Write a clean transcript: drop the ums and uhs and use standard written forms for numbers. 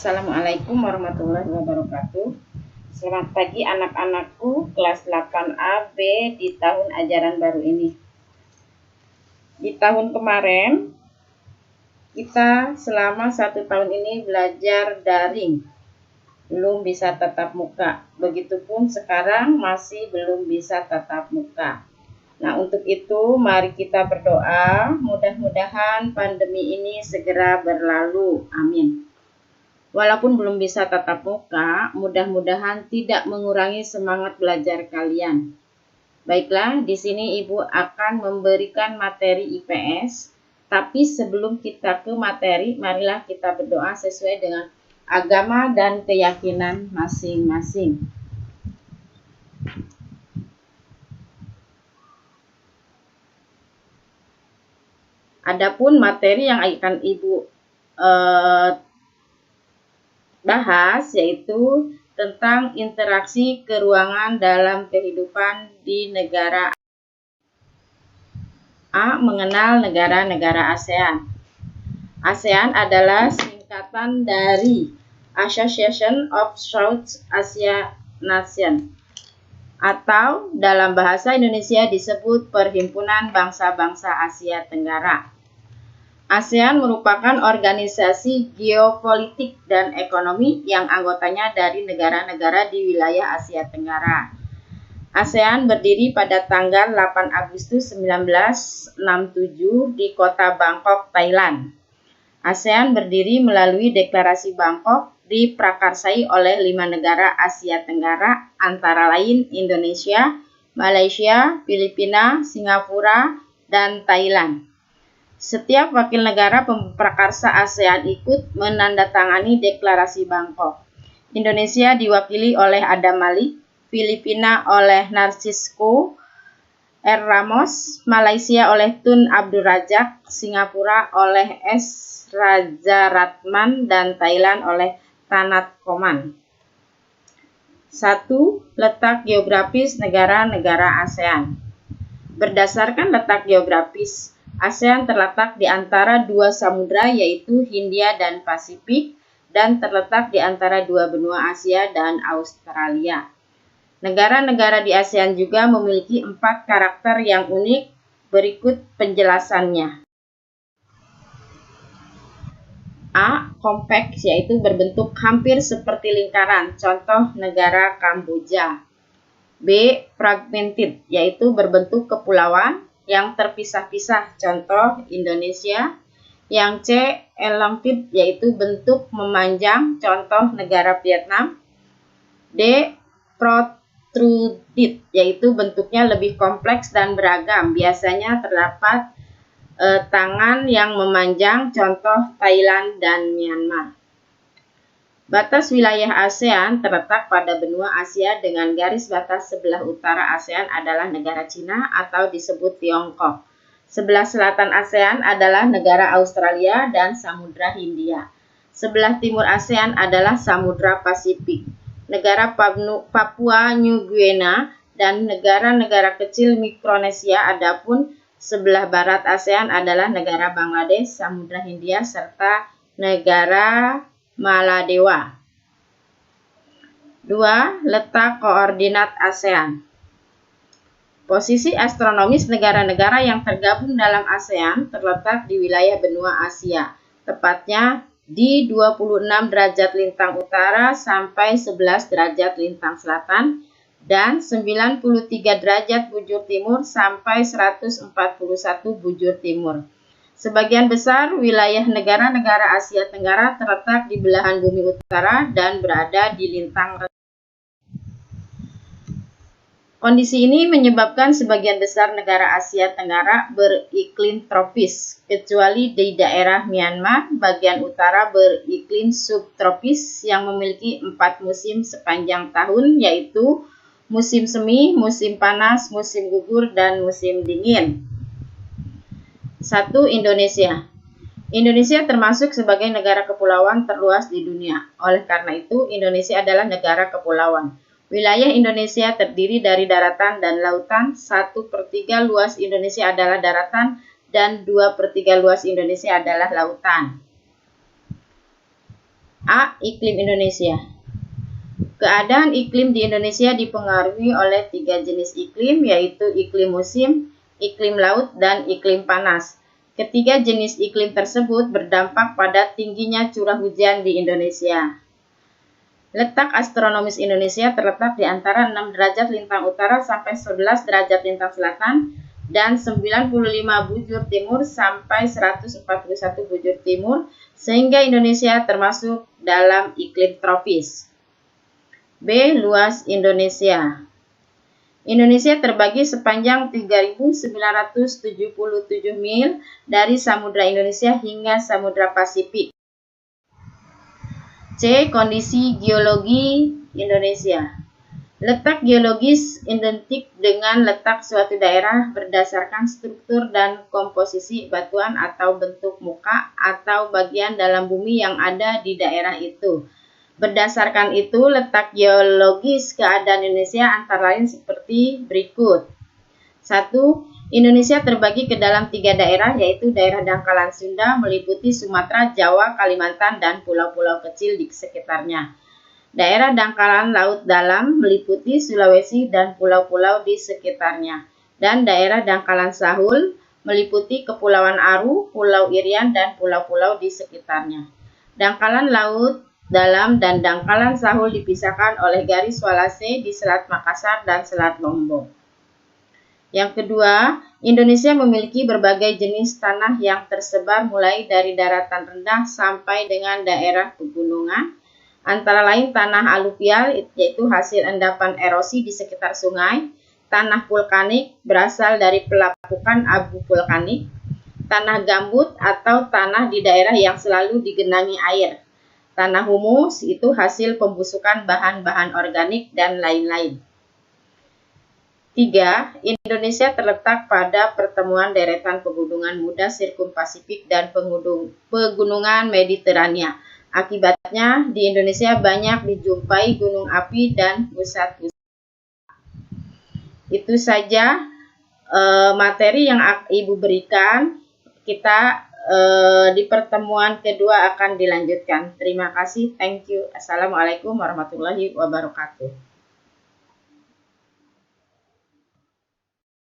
Assalamualaikum warahmatullahi wabarakatuh. Selamat pagi anak-anakku kelas 8A B di tahun ajaran baru ini. Di tahun kemarin kita selama 1 tahun ini belajar daring, belum bisa tatap muka. Begitupun sekarang masih belum bisa tatap muka. Nah, untuk itu mari kita berdoa, mudah-mudahan pandemi ini segera berlalu. Amin. Walaupun belum bisa tatap muka, mudah-mudahan tidak mengurangi semangat belajar kalian. Baiklah, di sini Ibu akan memberikan materi IPS. Tapi sebelum kita ke materi, marilah kita berdoa sesuai dengan agama dan keyakinan masing-masing. Adapun materi yang akan Ibu bahas yaitu tentang interaksi keruangan dalam kehidupan di negara A. Mengenal negara-negara ASEAN. ASEAN adalah singkatan dari Association of South Asia Nations, atau dalam bahasa Indonesia disebut Perhimpunan Bangsa-Bangsa Asia Tenggara. ASEAN merupakan organisasi geopolitik dan ekonomi yang anggotanya dari negara-negara di wilayah Asia Tenggara. ASEAN berdiri pada tanggal 8 Agustus 1967 di kota Bangkok, Thailand. ASEAN berdiri melalui Deklarasi Bangkok diprakarsai oleh 5 negara Asia Tenggara, antara lain Indonesia, Malaysia, Filipina, Singapura, dan Thailand. Setiap wakil negara pemprakarsa ASEAN ikut menandatangani Deklarasi Bangkok. Indonesia diwakili oleh Adam Malik, Filipina oleh Narcisco R. Ramos, Malaysia oleh Tun Abdul Razak, Singapura oleh S. Rajaratnam, dan Thailand oleh Tanat Koman. 1. Letak geografis negara-negara ASEAN. Berdasarkan letak geografis, ASEAN terletak di antara 2 samudra yaitu Hindia dan Pasifik, dan terletak di antara 2 benua Asia dan Australia. Negara-negara di ASEAN juga memiliki 4 karakter yang unik. Berikut penjelasannya. A. Kompleks, yaitu berbentuk hampir seperti lingkaran, contoh negara Kamboja. B. Fragmented, yaitu berbentuk kepulauan yang terpisah-pisah, contoh Indonesia. Yang C. Elongated, yaitu bentuk memanjang, contoh negara Vietnam. D. Protruded, yaitu bentuknya lebih kompleks dan beragam, biasanya terdapat tangan yang memanjang, contoh Thailand dan Myanmar. Batas wilayah ASEAN terletak pada benua Asia dengan garis batas sebelah utara ASEAN adalah negara Cina atau disebut Tiongkok. Sebelah selatan ASEAN adalah negara Australia dan Samudra Hindia. Sebelah timur ASEAN adalah Samudra Pasifik, negara Papua New Guinea, dan negara-negara kecil Mikronesia. Adapun sebelah barat ASEAN adalah negara Bangladesh, Samudra Hindia, serta negara Maladewa. 2. Letak koordinat ASEAN. Posisi astronomis negara-negara yang tergabung dalam ASEAN terletak di wilayah benua Asia, tepatnya di 26 derajat lintang utara sampai 11 derajat lintang selatan, dan 93 derajat bujur timur sampai 141 bujur timur. Sebagian besar wilayah negara-negara Asia Tenggara terletak di belahan bumi utara dan berada di lintang rendah. Kondisi ini menyebabkan sebagian besar negara Asia Tenggara beriklim tropis, kecuali di daerah Myanmar bagian utara beriklim subtropis yang memiliki 4 musim sepanjang tahun, yaitu musim semi, musim panas, musim gugur, dan musim dingin. 1. Indonesia. Indonesia termasuk sebagai negara kepulauan terluas di dunia. Oleh karena itu, Indonesia adalah negara kepulauan. Wilayah Indonesia terdiri dari daratan dan lautan. 1/3 luas Indonesia adalah daratan dan 2/3 luas Indonesia adalah lautan. A. Iklim Indonesia. Keadaan iklim di Indonesia dipengaruhi oleh 3 jenis iklim, yaitu iklim musim, iklim laut, dan iklim panas. Ketiga jenis iklim tersebut berdampak pada tingginya curah hujan di Indonesia. Letak astronomis Indonesia terletak di antara 6 derajat lintang utara sampai 11 derajat lintang selatan dan 95 bujur timur sampai 141 bujur timur, sehingga Indonesia termasuk dalam iklim tropis. B. Luas Indonesia. Indonesia terbagi sepanjang 3.977 mil dari Samudra Indonesia hingga Samudra Pasifik. C. Kondisi geologi Indonesia. Letak geologis identik dengan letak suatu daerah berdasarkan struktur dan komposisi batuan atau bentuk muka atau bagian dalam bumi yang ada di daerah itu. Berdasarkan itu, letak geologis keadaan Indonesia antara lain seperti berikut. 1. Indonesia terbagi ke dalam 3 daerah, yaitu daerah dangkalan Sunda meliputi Sumatera, Jawa, Kalimantan, dan pulau-pulau kecil di sekitarnya. Daerah dangkalan laut dalam meliputi Sulawesi dan pulau-pulau di sekitarnya. Dan daerah dangkalan Sahul meliputi Kepulauan Aru, Pulau Irian, dan pulau-pulau di sekitarnya. Dangkalan laut dalam dan dangkalan Sahul dipisahkan oleh garis Walase di Selat Makassar dan Selat Lombok. Yang kedua, Indonesia memiliki berbagai jenis tanah yang tersebar mulai dari daratan rendah sampai dengan daerah pegunungan, antara lain tanah aluvial, yaitu hasil endapan erosi di sekitar sungai, tanah vulkanik berasal dari pelapukan abu vulkanik, tanah gambut atau tanah di daerah yang selalu digenangi air, tanah humus itu hasil pembusukan bahan-bahan organik, dan lain-lain. 3. Indonesia terletak pada pertemuan deretan pegunungan muda sirkumpasifik dan pegunungan Mediterania. Akibatnya, di Indonesia banyak dijumpai gunung api dan pusat-pusat. Itu saja materi yang Ibu berikan. Kita di pertemuan kedua akan dilanjutkan. Terima kasih. Thank you. Assalamualaikum warahmatullahi wabarakatuh.